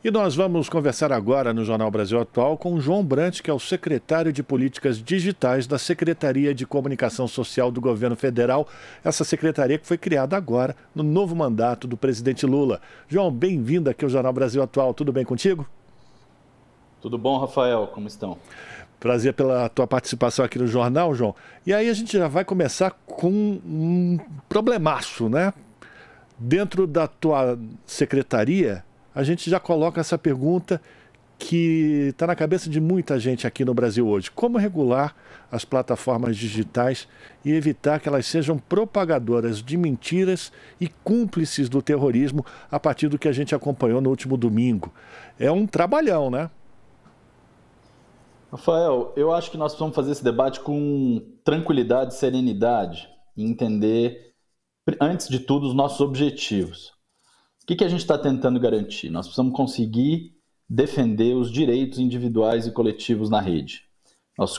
E nós vamos conversar agora no Jornal Brasil Atual com o João Brant, que é o secretário de Políticas Digitais da Secretaria de Comunicação Social do Governo Federal. Essa secretaria que foi criada agora no novo mandato do presidente Lula. João, bem-vindo aqui ao Jornal Brasil Atual. Tudo bem contigo? Tudo bom, Rafael? Como estão? Prazer pela tua participação aqui no jornal, João. E aí a gente já vai começar com um problemaço, né? Dentro da tua secretaria, a gente já coloca essa pergunta que está na cabeça de muita gente aqui no Brasil hoje. Como regular as plataformas digitais e evitar que elas sejam propagadoras de mentiras e cúmplices do terrorismo a partir do que a gente acompanhou no último domingo? É um trabalhão, né? Rafael, eu acho que nós precisamos fazer esse debate com tranquilidade, serenidade e entender, antes de tudo, os nossos objetivos. O que a gente está tentando garantir? Nós precisamos conseguir defender os direitos individuais e coletivos na rede. Nós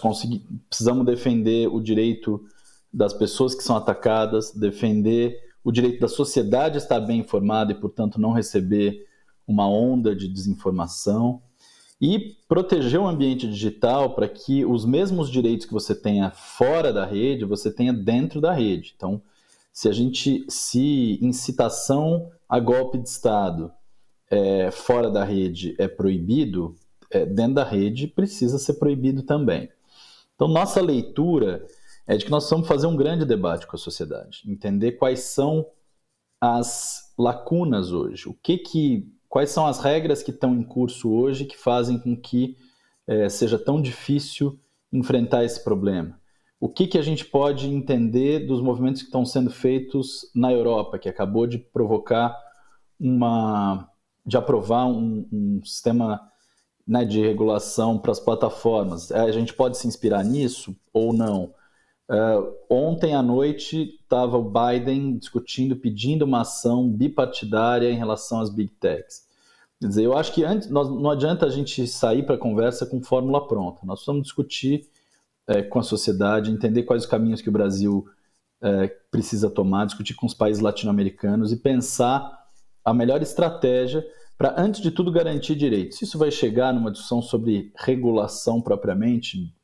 precisamos defender o direito das pessoas que são atacadas, defender o direito da sociedade a estar bem informada e, portanto, não receber uma onda de desinformação. E proteger o ambiente digital para que os mesmos direitos que você tenha fora da rede, você tenha dentro da rede. Então, se incitação a golpe de Estado fora da rede é proibido, dentro da rede precisa ser proibido também. Então, nossa leitura é de que nós precisamos fazer um grande debate com a sociedade, entender quais são as lacunas hoje, quais são as regras que estão em curso hoje que fazem com que seja tão difícil enfrentar esse problema. O que a gente pode entender dos movimentos que estão sendo feitos na Europa, que acabou de aprovar um sistema, né, de regulação para as plataformas. A gente pode se inspirar nisso ou não? Ontem à noite estava o Biden discutindo, pedindo uma ação bipartidária em relação às Big Techs. Quer dizer, eu acho que não adianta a gente sair para a conversa com fórmula pronta. Nós precisamos discutir com a sociedade, entender quais os caminhos que o Brasil precisa tomar, discutir com os países latino-americanos e pensar a melhor estratégia para, antes de tudo, garantir direitos. Se isso vai chegar numa discussão sobre regulação propriamente,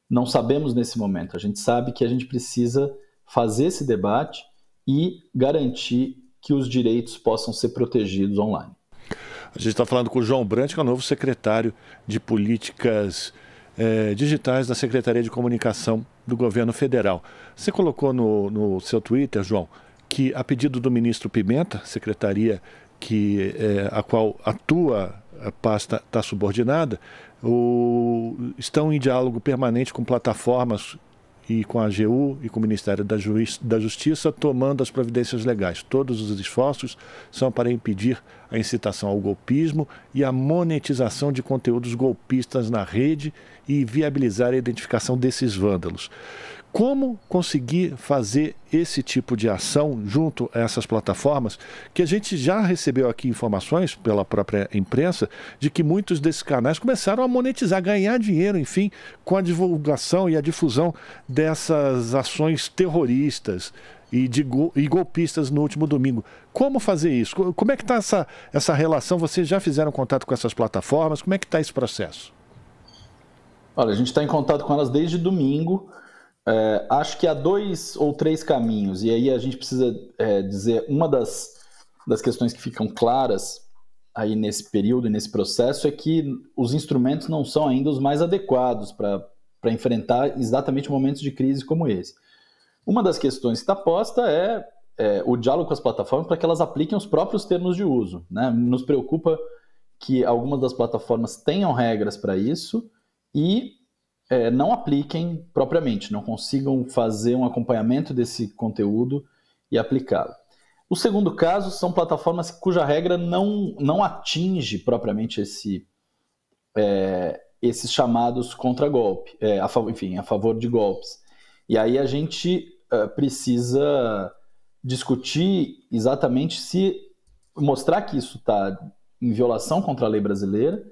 não sabemos nesse momento. A gente sabe que a gente precisa fazer esse debate e garantir que os direitos possam ser protegidos online. A gente está falando com o João Brant, que é o novo secretário de Políticas Digitais da Secretaria de Comunicação do Governo Federal. Você colocou no seu Twitter, João, que a pedido do ministro Pimenta, secretaria a qual a tua pasta está subordinada, estão em diálogo permanente com plataformas e com a AGU e com o Ministério da Justiça, tomando as providências legais. Todos os esforços são para impedir a incitação ao golpismo e a monetização de conteúdos golpistas na rede e viabilizar a identificação desses vândalos. Como conseguir fazer esse tipo de ação junto a essas plataformas, que a gente já recebeu aqui informações pela própria imprensa, de que muitos desses canais começaram a monetizar, ganhar dinheiro, enfim, com a divulgação e a difusão dessas ações terroristas e golpistas no último domingo. Como fazer isso? Como é que está essa relação? Vocês já fizeram contato com essas plataformas? Como é que está esse processo? Olha, a gente está em contato com elas desde domingo. Acho que há 2 ou 3 caminhos, e aí a gente precisa dizer, uma das questões que ficam claras aí nesse período e nesse processo é que os instrumentos não são ainda os mais adequados para enfrentar exatamente momentos de crise como esse. Uma das questões que está posta é o diálogo com as plataformas para que elas apliquem os próprios termos de uso, né? Nos preocupa que algumas das plataformas tenham regras para isso e não apliquem propriamente, não consigam fazer um acompanhamento desse conteúdo e aplicá-lo. O segundo caso são plataformas cuja regra não atinge propriamente esses chamados contra golpe, a favor de golpes. E aí a gente precisa discutir exatamente mostrar que isso está em violação contra a lei brasileira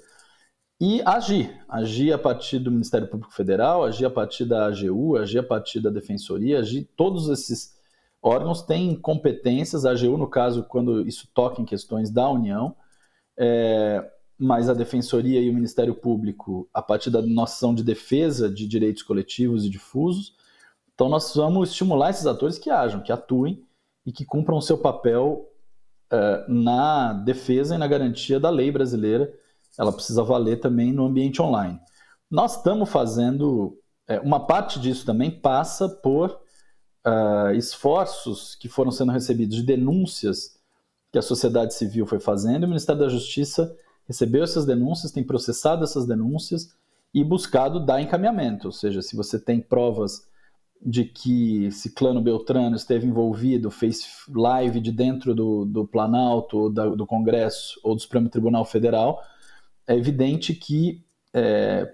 e agir a partir do Ministério Público Federal, agir a partir da AGU, agir a partir da Defensoria, todos esses órgãos têm competências, a AGU, no caso, quando isso toca em questões da União, mas a Defensoria e o Ministério Público, a partir da noção de defesa de direitos coletivos e difusos. Então nós vamos estimular esses atores que ajam, que atuem e que cumpram o seu papel na defesa e na garantia da lei brasileira. Ela precisa valer também no ambiente online. Nós estamos fazendo... uma parte disso também passa por esforços que foram sendo recebidos de denúncias que a sociedade civil foi fazendo, e o Ministério da Justiça recebeu essas denúncias, tem processado essas denúncias e buscado dar encaminhamento. Ou seja, se você tem provas de que Ciclano Beltrano esteve envolvido, fez live de dentro do Planalto, ou do Congresso ou do Supremo Tribunal Federal, é evidente que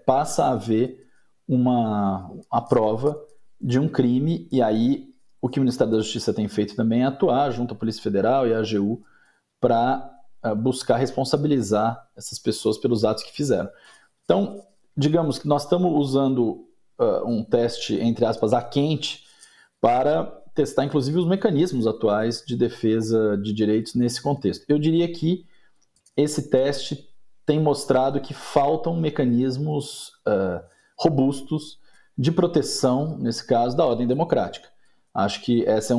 passa a haver a prova de um crime, e aí o que o Ministério da Justiça tem feito também é atuar junto à Polícia Federal e à AGU para buscar responsabilizar essas pessoas pelos atos que fizeram. Então, digamos que nós estamos usando um teste, entre aspas, a quente, para testar inclusive os mecanismos atuais de defesa de direitos nesse contexto. Eu diria que esse teste tem mostrado que faltam mecanismos robustos de proteção, nesse caso, da ordem democrática. Acho que esse é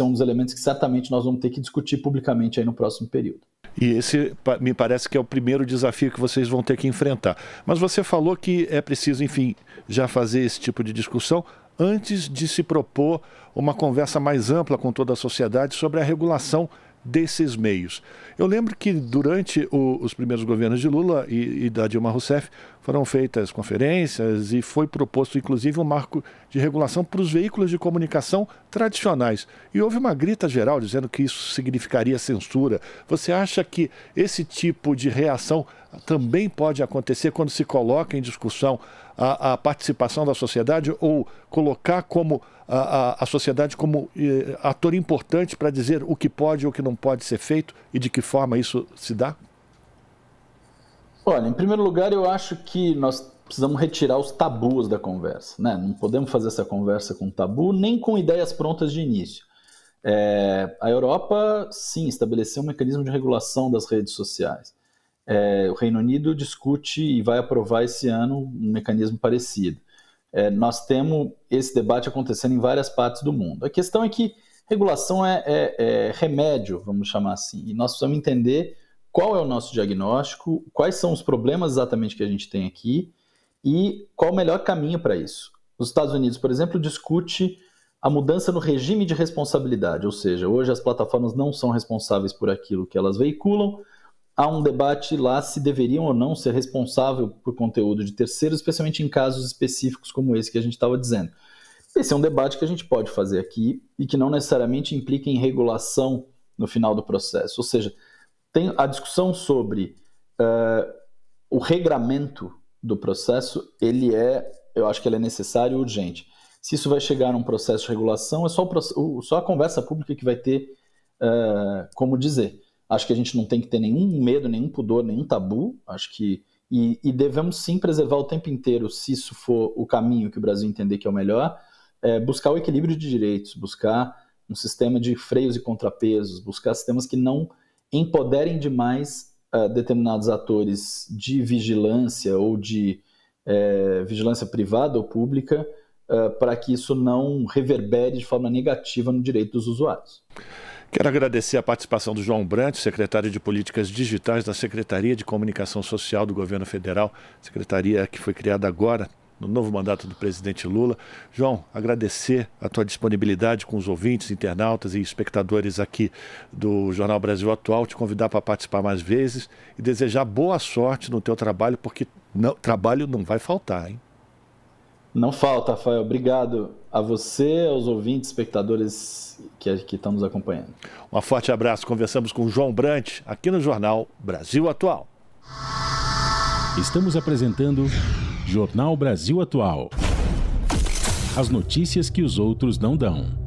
um dos elementos que certamente nós vamos ter que discutir publicamente aí no próximo período. E esse me parece que é o primeiro desafio que vocês vão ter que enfrentar. Mas você falou que é preciso, enfim, já fazer esse tipo de discussão antes de se propor uma conversa mais ampla com toda a sociedade sobre a regulação desses meios. Eu lembro que durante os primeiros governos de Lula e da Dilma Rousseff foram feitas conferências e foi proposto inclusive um marco de regulação para os veículos de comunicação tradicionais. E houve uma grita geral dizendo que isso significaria censura. Você acha que esse tipo de reação também pode acontecer quando se coloca em discussão a participação da sociedade, ou colocar como a sociedade como ator importante para dizer o que pode ou o que não pode ser feito e de que forma isso se dá? Olha, em primeiro lugar, eu acho que nós precisamos retirar os tabus da conversa, né? Não podemos fazer essa conversa com tabu, nem com ideias prontas de início. A Europa, sim, estabeleceu um mecanismo de regulação das redes sociais. O Reino Unido discute e vai aprovar esse ano um mecanismo parecido. Nós temos esse debate acontecendo em várias partes do mundo. A questão é que regulação é remédio, vamos chamar assim, e nós precisamos entender qual é o nosso diagnóstico, quais são os problemas exatamente que a gente tem aqui e qual o melhor caminho para isso. Os Estados Unidos, por exemplo, discute a mudança no regime de responsabilidade, ou seja, hoje as plataformas não são responsáveis por aquilo que elas veiculam. Há um debate lá se deveriam ou não ser responsável por conteúdo de terceiros, especialmente em casos específicos como esse que a gente estava dizendo. Esse é um debate que a gente pode fazer aqui e que não necessariamente implica em regulação no final do processo. Ou seja, tem a discussão sobre o regramento do processo, eu acho que ele é necessário e urgente. Se isso vai chegar num processo de regulação, é só a conversa pública que vai ter como dizer. Acho que a gente não tem que ter nenhum medo, nenhum pudor, nenhum tabu. Acho que e devemos sim preservar o tempo inteiro, se isso for o caminho que o Brasil entender que é o melhor, buscar o equilíbrio de direitos, buscar um sistema de freios e contrapesos, buscar sistemas que não empoderem demais determinados atores de vigilância ou de vigilância privada ou pública, para que isso não reverbere de forma negativa no direito dos usuários. Quero agradecer a participação do João Brant, secretário de Políticas Digitais da Secretaria de Comunicação Social do Governo Federal, secretaria que foi criada agora no novo mandato do presidente Lula. João, agradecer a tua disponibilidade com os ouvintes, internautas e espectadores aqui do Jornal Brasil Atual, te convidar para participar mais vezes e desejar boa sorte no teu trabalho, porque trabalho não vai faltar, hein? Não falta, Rafael. Obrigado a você, aos ouvintes, espectadores que estão nos acompanhando. Um forte abraço. Conversamos com o João Brant, aqui no Jornal Brasil Atual. Estamos apresentando Jornal Brasil Atual. As notícias que os outros não dão.